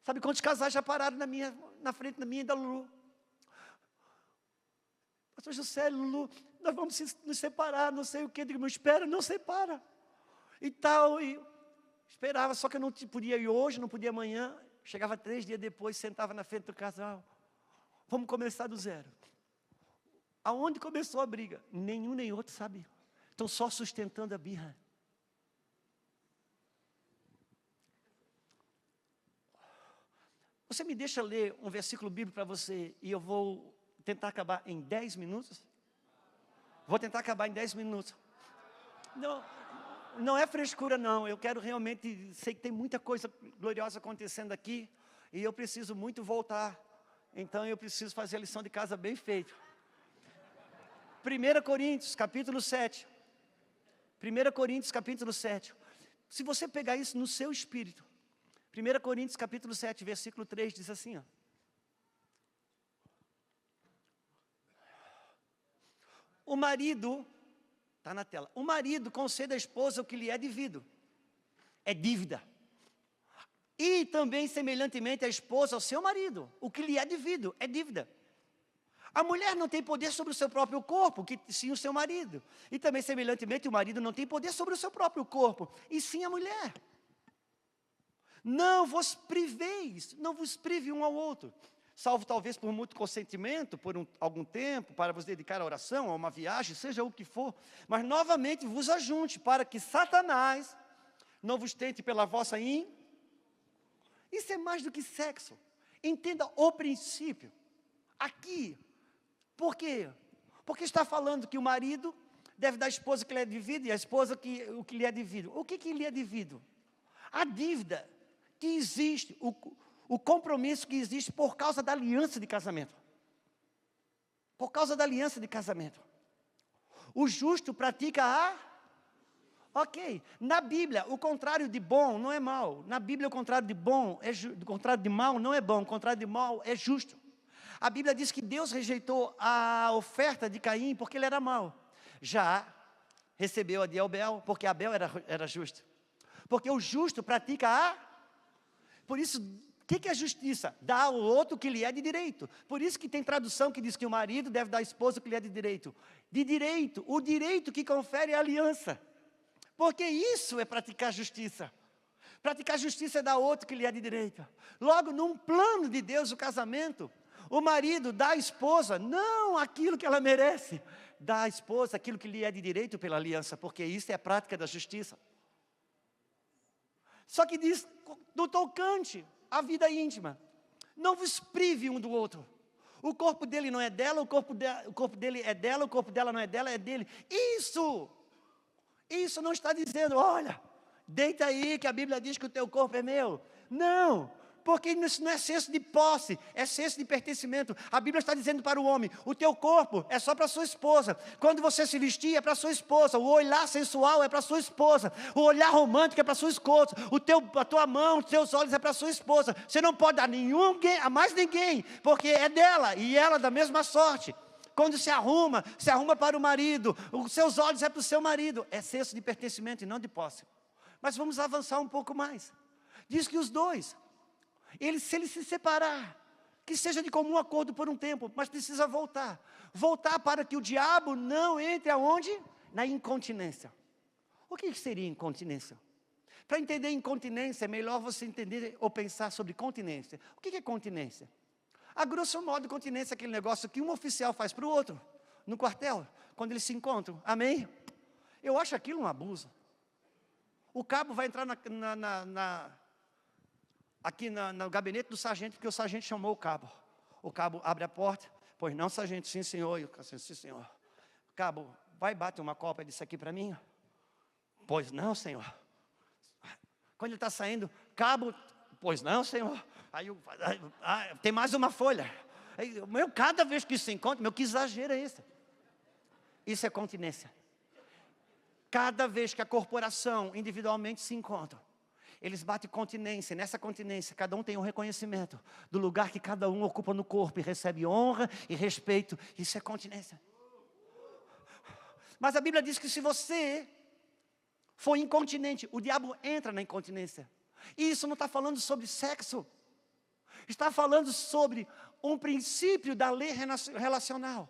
Sabe quantos casais já pararam na frente da minha e da Lulu? Pastor José, Lulu, nós vamos nos separar, não sei o que, digo, não espera, não separa. E tal, e esperava, só que eu não podia ir hoje, não podia amanhã. Chegava 3 dias depois, sentava na frente do casal. Vamos começar do zero. Aonde começou a briga? Nenhum nem outro sabe. Estão só sustentando a birra. Você me deixa ler um versículo bíblico para você e eu vou tentar acabar em 10 minutos? Vou tentar acabar em 10 minutos. Não, não é frescura não, eu quero realmente, sei que tem muita coisa gloriosa acontecendo aqui, e eu preciso muito voltar, então eu preciso fazer a lição de casa bem feita. 1 Coríntios, capítulo 7. 1 Coríntios, capítulo 7. Se você pegar isso no seu espírito, 1 Coríntios, capítulo 7, versículo 3, diz assim, ó. O marido, está na tela, o marido concede à esposa o que lhe é devido, é dívida. E também, semelhantemente, a esposa ao seu marido, o que lhe é devido, é dívida. A mulher não tem poder sobre o seu próprio corpo, que sim o seu marido. E também, semelhantemente, o marido não tem poder sobre o seu próprio corpo, e sim a mulher. Não vos priveis, não vos prive um ao outro, salvo talvez por muito consentimento, por algum tempo, para vos dedicar à oração, a uma viagem, seja o que for, mas novamente vos ajunte, para que Satanás não vos tente pela vossa Isso é mais do que sexo. Entenda o princípio. Aqui, por quê? Porque está falando que o marido deve dar à esposa que lhe é devido, e a esposa o que lhe é devido. O que lhe é devido? A dívida que existe, o compromisso que existe por causa da aliança de casamento. Por causa da aliança de casamento. O justo pratica Ok, na Bíblia, o contrário de bom não é mal. Na Bíblia, o contrário de bom, o contrário de mal não é bom, o contrário de mal é justo. A Bíblia diz que Deus rejeitou a oferta de Caim porque ele era mau. Já recebeu a de Abel porque Abel era justo. Porque o justo pratica Por isso, o que é justiça? Dá ao outro o que lhe é de direito. Por isso que tem tradução que diz que o marido deve dar à esposa o que lhe é de direito. De direito, o direito que confere a aliança. Porque isso é praticar justiça. Praticar justiça é dar ao outro que lhe é de direito. Logo, num plano de Deus, o casamento, o marido dá à esposa, não aquilo que ela merece, dá à esposa aquilo que lhe é de direito pela aliança, porque isso é a prática da justiça. Só que diz, no tocante à vida íntima, não vos prive um do outro. O corpo dele não é dela, o corpo dele é dela, o corpo dela não é dela, é dele. Isso não está dizendo, olha, deita aí que a Bíblia diz que o teu corpo é meu. Não, porque isso não é senso de posse, é senso de pertencimento. A Bíblia está dizendo para o homem, o teu corpo é só para sua esposa. Quando você se vestir é para sua esposa, o olhar sensual é para sua esposa, o olhar romântico é para sua esposa, a tua mão, os teus olhos é para sua esposa. Você não pode dar a mais ninguém, porque é dela e ela da mesma sorte. Quando se arruma para o marido, os seus olhos é para o seu marido. É senso de pertencimento e não de posse. Mas vamos avançar um pouco mais. Diz que os dois, se ele se separar, que seja de comum acordo por um tempo, mas precisa voltar. Voltar para que o diabo não entre aonde? Na incontinência. O que seria incontinência? Para entender incontinência, é melhor você entender ou pensar sobre continência. O que é continência? A grosso modo, continência é aquele negócio que um oficial faz para o outro, no quartel, quando eles se encontram, amém? Eu acho aquilo um abuso. O cabo vai entrar aqui no gabinete do sargento, porque o sargento chamou o cabo. O cabo abre a porta, pois não, sargento, sim senhor, e o sargento, sim senhor. Cabo, vai bater uma copa disso aqui para mim? Pois não, senhor. Quando ele está saindo, cabo, pois não, senhor. Aí tem mais uma folha. Aí, cada vez que se encontra, que exagero é esse? Isso é continência. Cada vez que a corporação individualmente se encontra, eles batem continência. Nessa continência, cada um tem um reconhecimento do lugar que cada um ocupa no corpo e recebe honra e respeito. Isso é continência. Mas a Bíblia diz que se você for incontinente, o diabo entra na incontinência. E isso não está falando sobre sexo. Está falando sobre um princípio da lei relacional.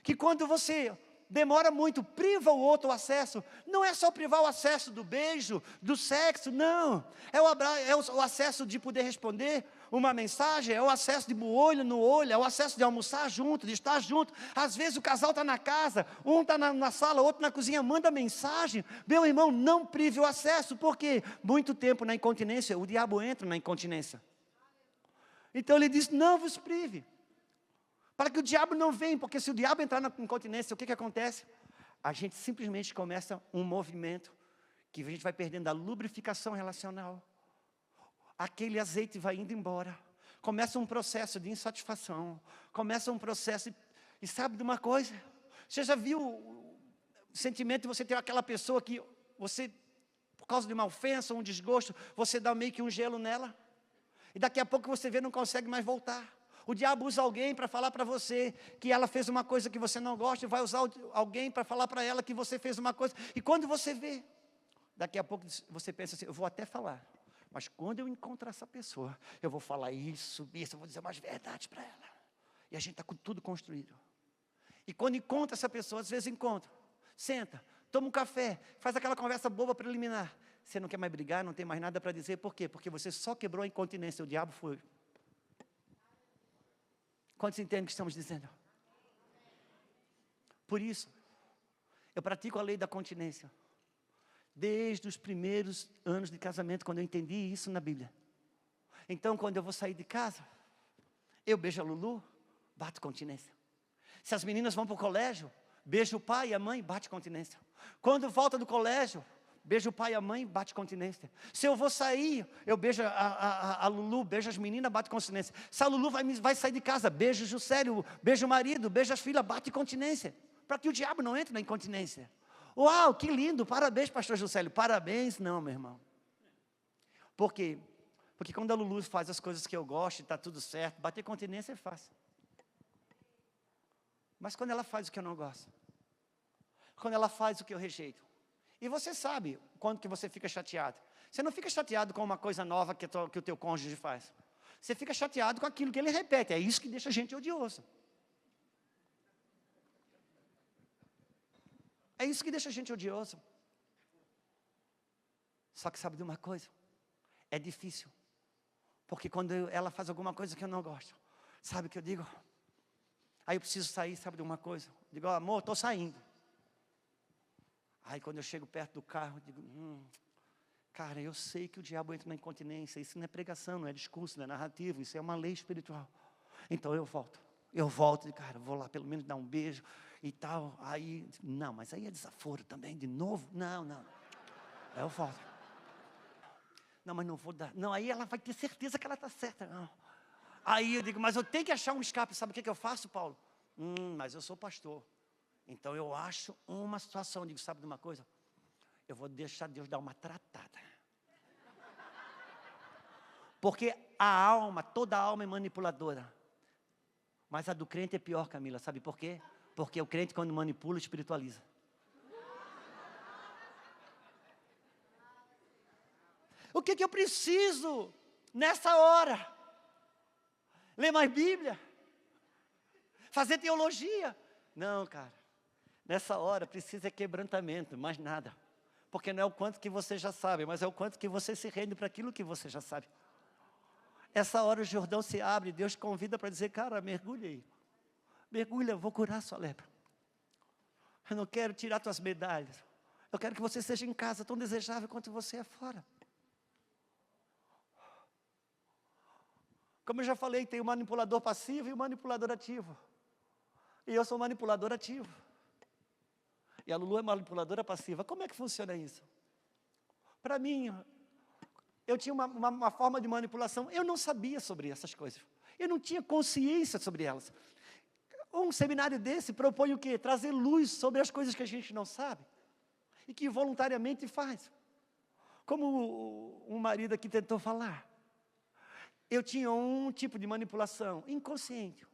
Que quando você demora muito, priva o outro o acesso. Não é só privar o acesso do beijo, do sexo, não. É o acesso de poder responder uma mensagem, é o acesso de olho no olho, é o acesso de almoçar junto, de estar junto. Às vezes o casal está na casa, um está na sala, outro na cozinha, manda mensagem. Meu irmão, não prive o acesso, porque muito tempo na incontinência, o diabo entra na incontinência. Então ele diz, não vos prive, para que o diabo não venha, porque se o diabo entrar na incontinência, o que acontece? A gente simplesmente começa um movimento, que a gente vai perdendo a lubrificação relacional, aquele azeite vai indo embora, começa um processo de insatisfação, começa um processo, e sabe de uma coisa? Você já viu o sentimento de você ter aquela pessoa que você, por causa de uma ofensa, um desgosto, você dá meio que um gelo nela, e daqui a pouco você vê, não consegue mais voltar. O diabo usa alguém para falar para você que ela fez uma coisa que você não gosta, e vai usar alguém para falar para ela que você fez uma coisa, e quando você vê, daqui a pouco você pensa assim, eu vou até falar, mas quando eu encontrar essa pessoa, eu vou falar isso, eu vou dizer mais verdade para ela. E a gente está com tudo construído. E quando encontra essa pessoa, às vezes encontra, senta, toma um café, faz aquela conversa boba preliminar. Você não quer mais brigar, não tem mais nada para dizer, por quê? Porque você só quebrou a incontinência, o diabo foi. Quantos entendem o que estamos dizendo? Por isso, eu pratico a lei da continência. Desde os primeiros anos de casamento, quando eu entendi isso na Bíblia. Então, quando eu vou sair de casa, eu beijo a Lulu, bato continência. Se as meninas vão para o colégio, beijo o pai e a mãe, bate continência. Quando volta do colégio, beijo o pai e a mãe, bate continência. Se eu vou sair, eu beijo a Lulu, beijo as meninas, bate continência. Se a Lulu vai sair de casa, beijo o Juscelio, beijo o marido, beijo as filhas, bate continência. Para que o diabo não entre na incontinência. Uau, que lindo, parabéns, pastor Juscelio. Parabéns, não, meu irmão. Por quê? Porque quando a Lulu faz as coisas que eu gosto, está tudo certo, bater continência é fácil. Mas quando ela faz o que eu não gosto, quando ela faz o que eu rejeito, e você sabe quando que você fica chateado. Você não fica chateado com uma coisa nova que o teu cônjuge faz. Você fica chateado com aquilo que ele repete. É isso que deixa a gente odioso. É isso que deixa a gente odioso. Só que sabe de uma coisa? É difícil. Porque quando ela faz alguma coisa que eu não gosto, sabe o que eu digo? Aí eu preciso sair, sabe de uma coisa? Eu digo, oh, amor, estou saindo. Aí quando eu chego perto do carro, eu digo, cara, eu sei que o diabo entra na incontinência. Isso não é pregação, não é discurso, não é narrativo. Isso é uma lei espiritual. Então eu volto. Eu volto, cara, vou lá pelo menos dar um beijo e tal. Aí, não, mas aí é desaforo também, de novo. Não. Aí eu volto. Não, mas não vou dar. Não, aí ela vai ter certeza que ela está certa. Não. Aí eu digo, mas eu tenho que achar um escape. Sabe o que eu faço, Paulo? Mas eu sou pastor. Então eu acho uma situação. Eu digo, sabe de uma coisa? Eu vou deixar Deus dar uma tratada. Porque a alma, toda alma é manipuladora. Mas a do crente é pior, Camila. Sabe por quê? Porque o crente, quando manipula, espiritualiza. O que eu preciso nessa hora? Ler mais Bíblia? Fazer teologia? Não, cara. Nessa hora precisa quebrantamento, mais nada. Porque não é o quanto que você já sabe, mas é o quanto que você se rende para aquilo que você já sabe. Essa hora o Jordão se abre, Deus te convida para dizer, cara, mergulha aí. Mergulha, eu vou curar a sua lepra. Eu não quero tirar tuas medalhas. Eu quero que você seja em casa tão desejável quanto você é fora. Como eu já falei, tem o manipulador passivo e o manipulador ativo. E eu sou manipulador ativo. E a Lulu é manipuladora passiva. Como é que funciona isso? Para mim, eu tinha uma forma de manipulação. Eu não sabia sobre essas coisas. Eu não tinha consciência sobre elas. Um seminário desse propõe o quê? Trazer luz sobre as coisas que a gente não sabe. E que voluntariamente faz. Como um marido aqui tentou falar. Eu tinha um tipo de manipulação inconsciente.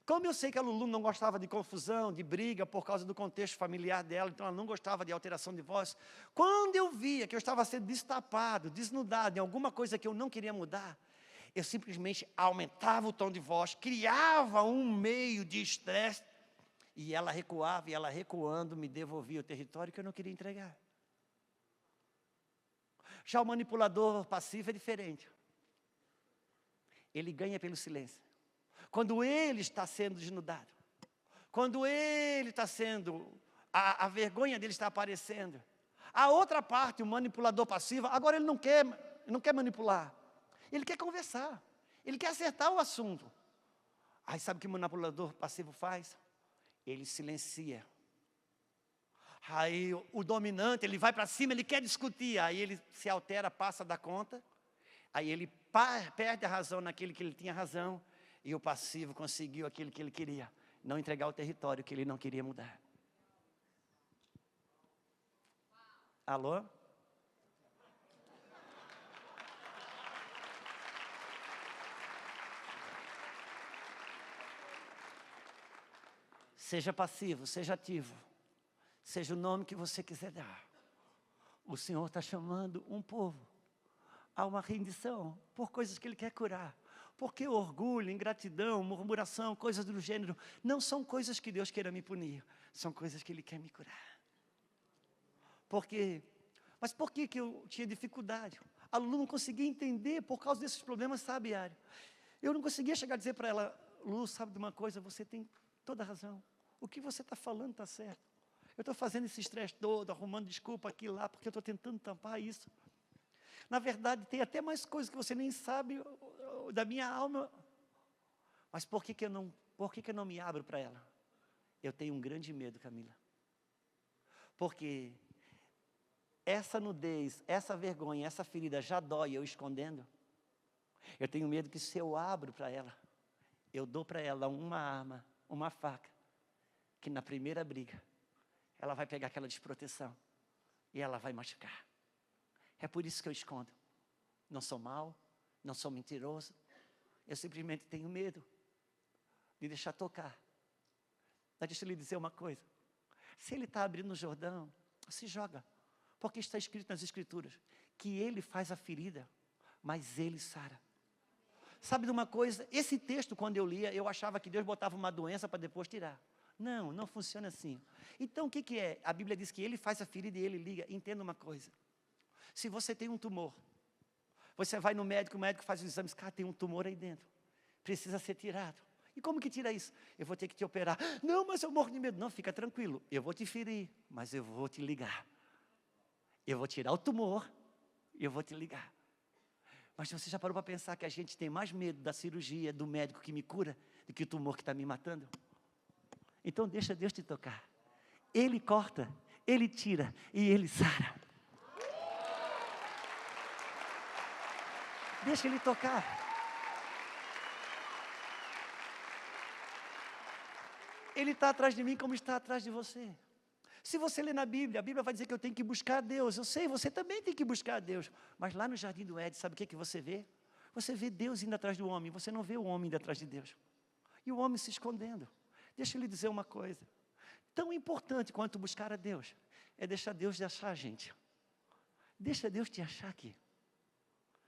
Como eu sei que a Lulu não gostava de confusão, de briga, por causa do contexto familiar dela, então ela não gostava de alteração de voz. Quando eu via que eu estava sendo destapado, desnudado em alguma coisa que eu não queria mudar, eu simplesmente aumentava o tom de voz, criava um meio de estresse, e ela recuava, e ela recuando me devolvia o território que eu não queria entregar. Já o manipulador passivo é diferente. Ele ganha pelo silêncio. Quando ele está sendo desnudado, quando ele está sendo, a vergonha dele está aparecendo, a outra parte, o manipulador passivo, agora ele não quer manipular, ele quer conversar, Ele quer acertar o assunto. Aí sabe o que o manipulador passivo faz? Ele silencia. Aí o dominante, ele vai para cima, ele quer discutir. Aí ele se altera, passa da conta. Aí ele perde a razão naquele que ele tinha razão. E o passivo conseguiu aquilo que ele queria. Não entregar o território que ele não queria mudar. Alô? Seja passivo, seja ativo. Seja o nome que você quiser dar. O Senhor está chamando um povo a uma rendição por coisas que Ele quer curar. Porque orgulho, ingratidão, murmuração, coisas do gênero, não são coisas que Deus queira me punir. São coisas que Ele quer me curar. Mas por que eu tinha dificuldade? A Lu não conseguia entender por causa desses problemas, sabe, Ari? Eu não conseguia chegar a dizer para ela, Lu, sabe de uma coisa, você tem toda a razão. O que você está falando está certo. Eu estou fazendo esse estresse todo, arrumando desculpa aqui e lá, porque eu estou tentando tampar isso. Na verdade, tem até mais coisas que você nem sabe da minha alma. Mas por que eu não me abro para ela? Eu tenho um grande medo, Camila. Porque essa nudez, essa vergonha, essa ferida já dói eu escondendo. Eu tenho medo que se eu abro para ela, eu dou para ela uma arma, uma faca, que na primeira briga, ela vai pegar aquela desproteção e ela vai machucar. É por isso que eu escondo. Não sou mau, não sou mentiroso. Eu simplesmente tenho medo de deixar tocar. Mas deixa eu lhe dizer uma coisa. Se ele está abrindo o Jordão, se joga. Porque está escrito nas Escrituras que ele faz a ferida, mas ele sara. Sabe de uma coisa? Esse texto, quando eu lia, eu achava que Deus botava uma doença para depois tirar. Não, não funciona assim. Então, o que é? A Bíblia diz que ele faz a ferida e ele liga. Entenda uma coisa. Se você tem um tumor, você vai no médico, o médico faz os exames, cara, tem um tumor aí dentro. Precisa ser tirado. E como que tira isso? Eu vou ter que te operar. Não, mas eu morro de medo. Não, fica tranquilo. Eu vou te ferir, mas eu vou te ligar. Eu vou tirar o tumor e eu vou te ligar. Mas você já parou para pensar que a gente tem mais medo da cirurgia, do médico que me cura, do que o tumor que está me matando? Então deixa Deus te tocar. Ele corta, Ele tira e Ele sara. Deixa Ele tocar. Ele está atrás de mim como está atrás de você. Se você ler na Bíblia, a Bíblia vai dizer que eu tenho que buscar a Deus. Eu sei, você também tem que buscar a Deus. Mas lá no Jardim do Éden, sabe o que você vê? Você vê Deus indo atrás do homem, você não vê o homem indo atrás de Deus. E o homem se escondendo. Deixa eu lhe dizer uma coisa. Tão importante quanto buscar a Deus, é deixar Deus te achar a gente. Deixa Deus te achar aqui.